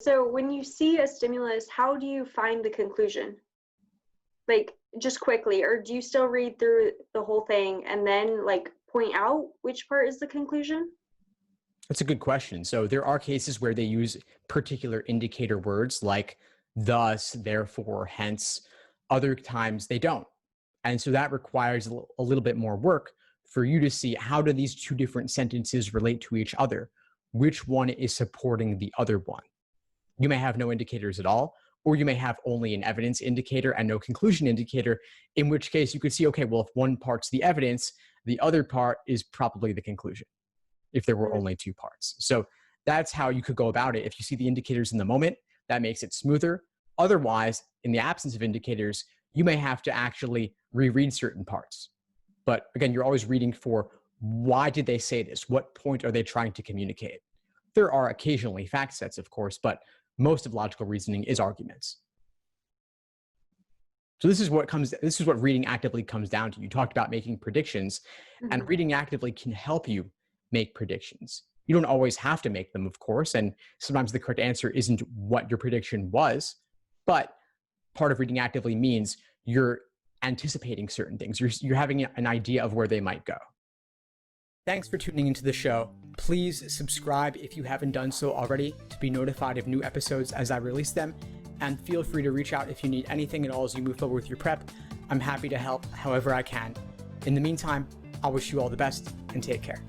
So when you see a stimulus, how do you find the conclusion? Like just quickly, or do you still read through the whole thing and then like point out which part is the conclusion? That's a good question. So there are cases where they use particular indicator words like thus, therefore, hence. Other times they don't. And so that requires a little bit more work for you to see how do these two different sentences relate to each other? Which one is supporting the other one? You may have no indicators at all, or you may have only an evidence indicator and no conclusion indicator, in which case you could see, okay, well, if one part's the evidence, the other part is probably the conclusion, if there were only two parts. So that's how you could go about it. If you see the indicators in the moment, that makes it smoother. Otherwise, in the absence of indicators, you may have to actually reread certain parts. But again, you're always reading for why did they say this? What point are they trying to communicate? There are occasionally fact sets, of course, but most of logical reasoning is arguments. So this is what reading actively comes down to. You talked about making predictions, and reading actively can help you make predictions. You don't always have to make them, of course, and sometimes the correct answer isn't what your prediction was, but part of reading actively means you're anticipating certain things. You're having an idea of where they might go. Thanks for tuning into the show. Please subscribe if you haven't done so already to be notified of new episodes as I release them. And feel free to reach out if you need anything at all as you move forward with your prep. I'm happy to help however I can. In the meantime, I'll wish you all the best and take care.